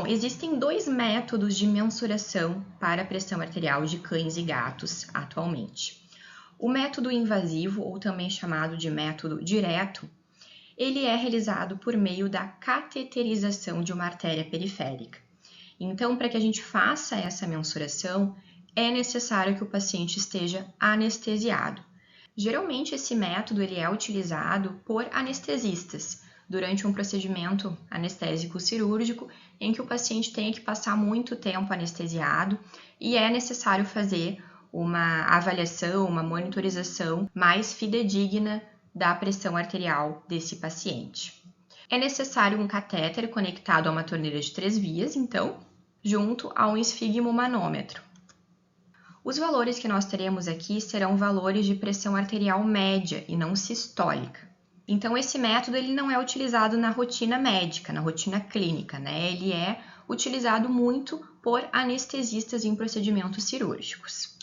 existem dois métodos de mensuração para a pressão arterial de cães e gatos atualmente. O método invasivo, ou também chamado de método direto, ele é realizado por meio da cateterização de uma artéria periférica. Então, para que a gente faça essa mensuração, é necessário que o paciente esteja anestesiado. Geralmente, esse método ele é utilizado por anestesistas durante um procedimento anestésico cirúrgico em que o paciente tenha que passar muito tempo anestesiado e é necessário fazer uma avaliação, uma monitorização mais fidedigna da pressão arterial desse paciente. É necessário um catéter conectado a uma torneira de 3 vias, então, junto a um esfigmomanômetro. Os valores que nós teremos aqui serão valores de pressão arterial média e não sistólica. Então, esse método ele não é utilizado na rotina médica, na rotina clínica, né? Ele é utilizado muito por anestesistas em procedimentos cirúrgicos.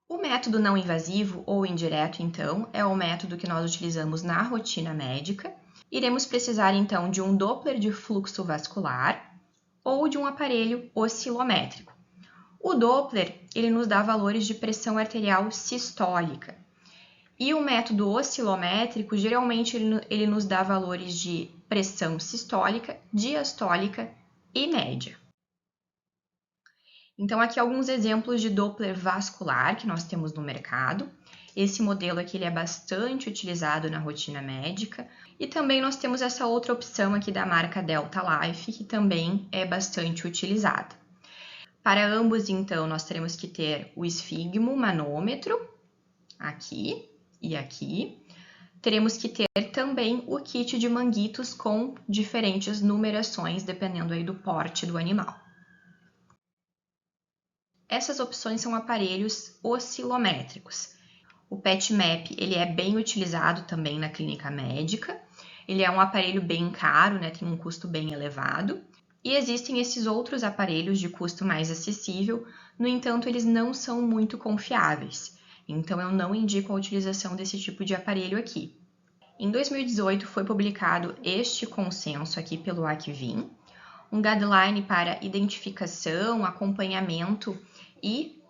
O método não invasivo ou indireto, então, é o método que nós utilizamos na rotina médica. Iremos precisar, então, de um Doppler de fluxo vascular ou de um aparelho oscilométrico. O Doppler, ele nos dá valores de pressão arterial sistólica. E o método oscilométrico, geralmente, ele nos dá valores de pressão sistólica, diastólica e média. Então, aqui alguns exemplos de Doppler vascular que nós temos no mercado. Esse modelo aqui ele é bastante utilizado na rotina médica. E também nós temos essa outra opção aqui da marca Delta Life, que também é bastante utilizada. Para ambos, então, nós teremos que ter o esfigmomanômetro, aqui e aqui. Teremos que ter também o kit de manguitos com diferentes numerações, dependendo aí do porte do animal. Essas opções são aparelhos oscilométricos. O PetMap ele é bem utilizado também na clínica médica. Ele é um aparelho bem caro, né? Tem um custo bem elevado. E existem esses outros aparelhos de custo mais acessível, no entanto, eles não são muito confiáveis. Então, eu não indico a utilização desse tipo de aparelho aqui. Em 2018, foi publicado este consenso aqui pelo ACVIM, um guideline para identificação, acompanhamento e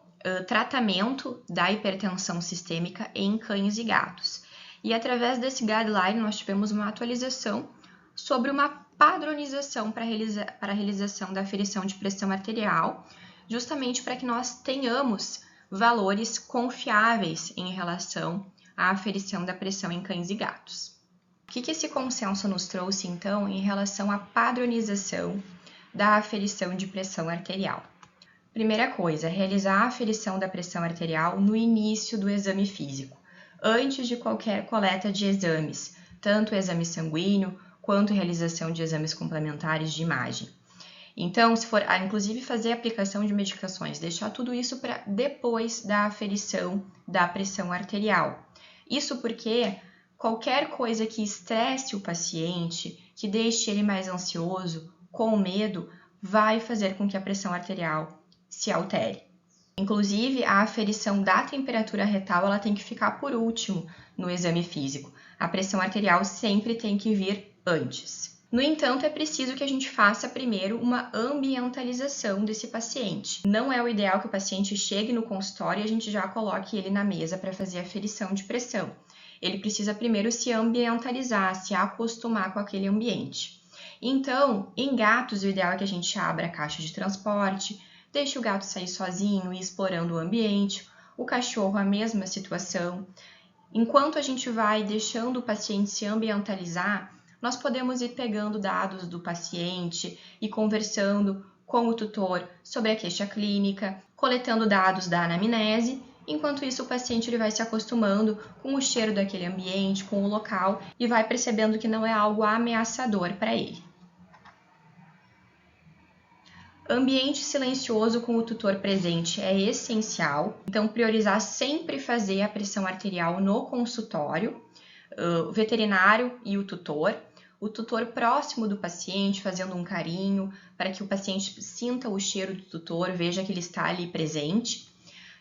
tratamento da hipertensão sistêmica em cães e gatos. E através desse guideline, nós tivemos uma atualização sobre uma padronização para a realização da aferição de pressão arterial, justamente para que nós tenhamos valores confiáveis em relação à aferição da pressão em cães e gatos. O que esse consenso nos trouxe, então, em relação à padronização da aferição de pressão arterial? Primeira coisa, realizar a aferição da pressão arterial no início do exame físico, antes de qualquer coleta de exames, tanto o exame sanguíneo quanto realização de exames complementares de imagem. Então, se for, inclusive, fazer a aplicação de medicações, deixar tudo isso para depois da aferição da pressão arterial. Isso porque qualquer coisa que estresse o paciente, que deixe ele mais ansioso, com medo, vai fazer com que a pressão arterial se altere. Inclusive, a aferição da temperatura retal ela tem que ficar por último no exame físico. A pressão arterial sempre tem que vir antes. No entanto, é preciso que a gente faça primeiro uma ambientalização desse paciente. Não é o ideal que o paciente chegue no consultório e a gente já coloque ele na mesa para fazer a aferição de pressão. Ele precisa primeiro se ambientalizar, se acostumar com aquele ambiente. Então, em gatos, o ideal é que a gente abra a caixa de transporte, deixe o gato sair sozinho e explorando o ambiente, o cachorro a mesma situação. Enquanto a gente vai deixando o paciente se ambientalizar, nós podemos ir pegando dados do paciente e conversando com o tutor sobre a queixa clínica, coletando dados da anamnese. Enquanto isso, o paciente ele vai se acostumando com o cheiro daquele ambiente, com o local e vai percebendo que não é algo ameaçador para ele. Ambiente silencioso com o tutor presente é essencial, então priorizar sempre fazer a pressão arterial no consultório, o veterinário e o tutor próximo do paciente, fazendo um carinho para que o paciente sinta o cheiro do tutor, veja que ele está ali presente.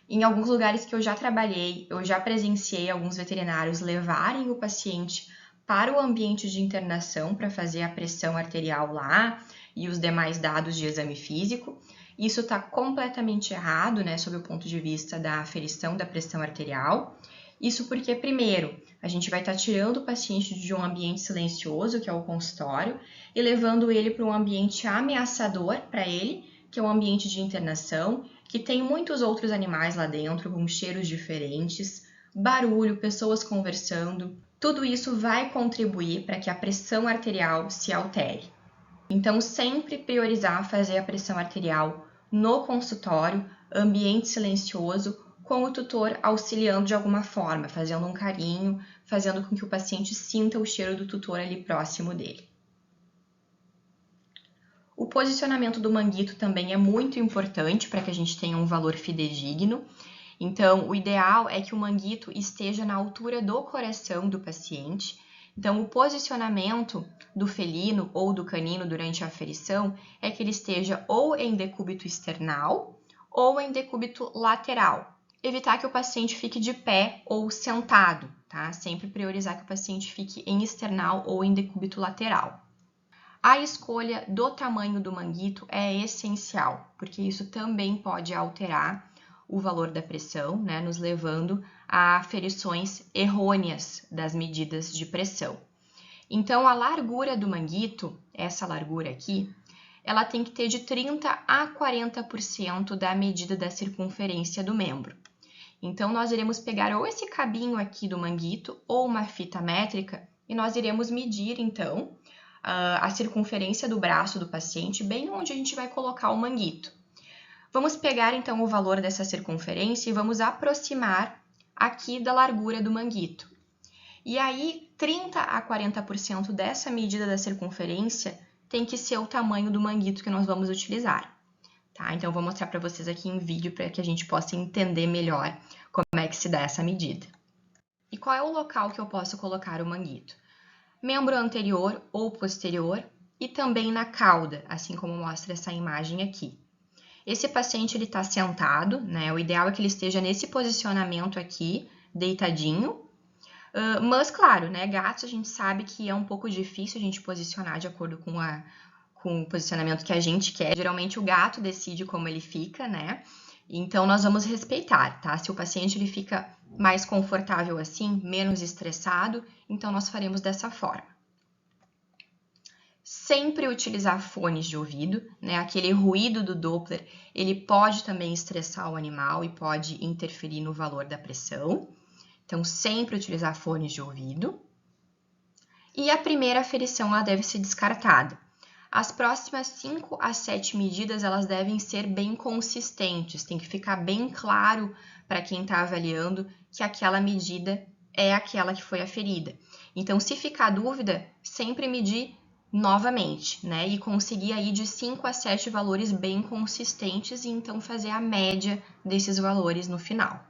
Em alguns lugares que eu já trabalhei, eu já presenciei alguns veterinários levarem o paciente para o ambiente de internação para fazer a pressão arterial lá. e os demais dados de exame físico. Isso está completamente errado, né, sob o ponto de vista da aferição da pressão arterial. Isso porque, primeiro, a gente vai estar tirando o paciente de um ambiente silencioso, que é o consultório, e levando ele para um ambiente ameaçador para ele, que é um ambiente de internação, que tem muitos outros animais lá dentro, com cheiros diferentes, barulho, pessoas conversando. Tudo isso vai contribuir para que a pressão arterial se altere. Então, sempre priorizar fazer a pressão arterial no consultório, ambiente silencioso, com o tutor auxiliando de alguma forma, fazendo um carinho, fazendo com que o paciente sinta o cheiro do tutor ali próximo dele. O posicionamento do manguito também é muito importante para que a gente tenha um valor fidedigno. Então, o ideal é que o manguito esteja na altura do coração do paciente. Então, o posicionamento do felino ou do canino durante a aferição é que ele esteja ou em decúbito external ou em decúbito lateral. Evitar que o paciente fique de pé ou sentado, tá? Sempre priorizar que o paciente fique em external ou em decúbito lateral. A escolha do tamanho do manguito é essencial, porque isso também pode alterar o valor da pressão, né, nos levando a aferições errôneas das medidas de pressão. Então, a largura do manguito, essa largura aqui, ela tem que ter de 30% a 40% da medida da circunferência do membro. Então, nós iremos pegar ou esse cabinho aqui do manguito ou uma fita métrica e nós iremos medir, então, a circunferência do braço do paciente, bem onde a gente vai colocar o manguito. Vamos pegar, então, o valor dessa circunferência e vamos aproximar aqui da largura do manguito. E aí, 30% a 40% dessa medida da circunferência tem que ser o tamanho do manguito que nós vamos utilizar. Tá? Então, eu vou mostrar para vocês aqui em vídeo para que a gente possa entender melhor como é que se dá essa medida. E qual é o local que eu posso colocar o manguito? Membro anterior ou posterior e também na cauda, assim como mostra essa imagem aqui. Esse paciente ele está sentado, né? O ideal é que ele esteja nesse posicionamento aqui, deitadinho. Mas, claro, né? Gatos a gente sabe que é um pouco difícil a gente posicionar de acordo com o posicionamento que a gente quer. Geralmente o gato decide como ele fica, né? Então, nós vamos respeitar, tá? Se o paciente ele fica mais confortável assim, menos estressado, então nós faremos dessa forma. Sempre utilizar fones de ouvido, né? Aquele ruído do Doppler, ele pode também estressar o animal e pode interferir no valor da pressão. Então, sempre utilizar fones de ouvido. E a primeira aferição, ela deve ser descartada. As próximas 5 a 7 medidas, elas devem ser bem consistentes. Tem que ficar bem claro para quem está avaliando que aquela medida é aquela que foi aferida. Então, se ficar dúvida, sempre medir novamente, né? E conseguir aí de 5 a 7 valores bem consistentes e então fazer a média desses valores no final.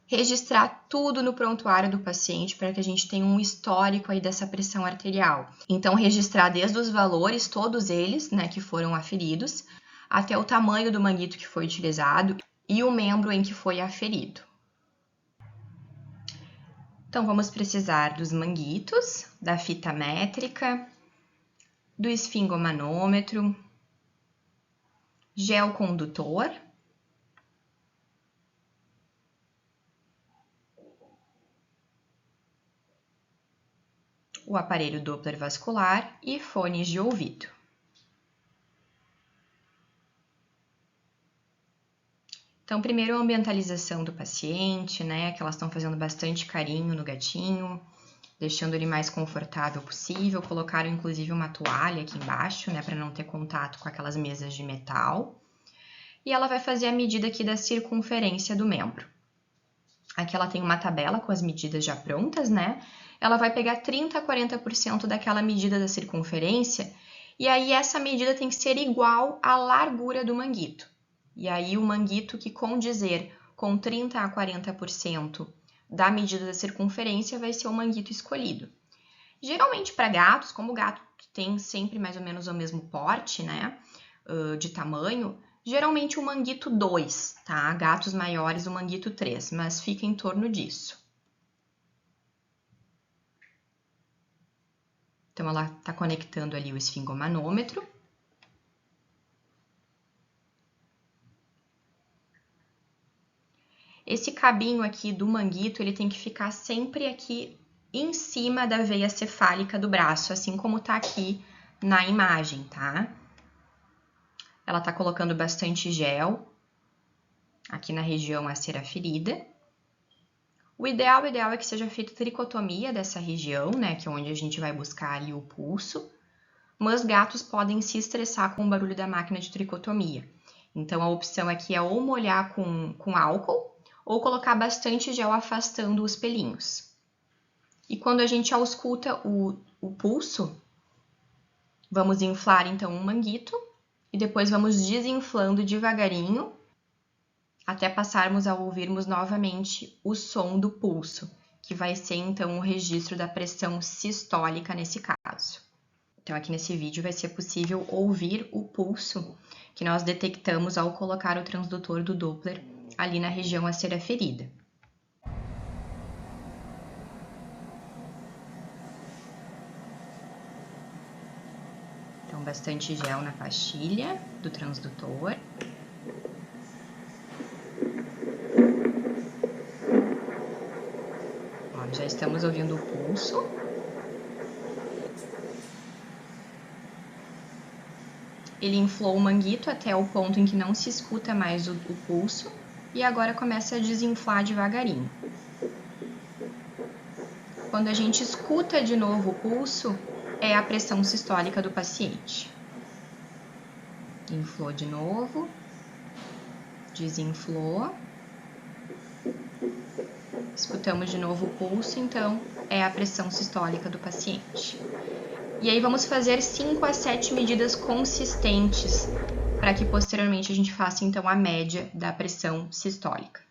Registrar tudo no prontuário do paciente para que a gente tenha um histórico aí dessa pressão arterial. Então, registrar desde os valores, todos eles, né, que foram aferidos, até o tamanho do manguito que foi utilizado e o membro em que foi aferido. Então, vamos precisar dos manguitos, da fita métrica, do esfingomanômetro, gel condutor, o aparelho Doppler vascular e fones de ouvido. Então, primeiro a ambientalização do paciente, né? Que elas estão fazendo bastante carinho no gatinho, deixando ele mais confortável possível. Colocaram inclusive uma toalha aqui embaixo, né? Para não ter contato com aquelas mesas de metal. E ela vai fazer a medida aqui da circunferência do membro. Aqui ela tem uma tabela com as medidas já prontas, né? Ela vai pegar 30% a 40% daquela medida da circunferência, e aí essa medida tem que ser igual à largura do manguito. E aí o manguito que condizer com 30% a 40% da medida da circunferência vai ser o manguito escolhido. Geralmente para gatos, como o gato tem sempre mais ou menos o mesmo porte, né, de tamanho, geralmente o manguito 2, tá? Gatos maiores o manguito 3, mas fica em torno disso. Então, ela está conectando ali o esfingomanômetro. Esse cabinho aqui do manguito, ele tem que ficar sempre aqui em cima da veia cefálica do braço, assim como tá aqui na imagem, tá? Ela tá colocando bastante gel aqui na região a ser aferida. O ideal é que seja feita tricotomia dessa região, né, que é onde a gente vai buscar ali o pulso, mas gatos podem se estressar com o barulho da máquina de tricotomia. Então, a opção aqui é ou molhar com álcool, ou colocar bastante gel afastando os pelinhos. E quando a gente ausculta o pulso, vamos inflar então um manguito, e depois vamos desinflando devagarinho, até passarmos a ouvirmos novamente o som do pulso, que vai ser então o registro da pressão sistólica nesse caso. Então, aqui nesse vídeo vai ser possível ouvir o pulso que nós detectamos ao colocar o transdutor do Doppler ali na região a ser aferida. Então, bastante gel na pastilha do transdutor. Ó, já estamos ouvindo o pulso. Ele inflou o manguito até o ponto em que não se escuta mais o pulso e agora começa a desinflar devagarinho. Quando a gente escuta de novo o pulso, é a pressão sistólica do paciente. Inflou de novo, desinflou. Escutamos de novo o pulso, então é a pressão sistólica do paciente. E aí vamos fazer 5 a 7 medidas consistentes para que posteriormente a gente faça então a média da pressão sistólica.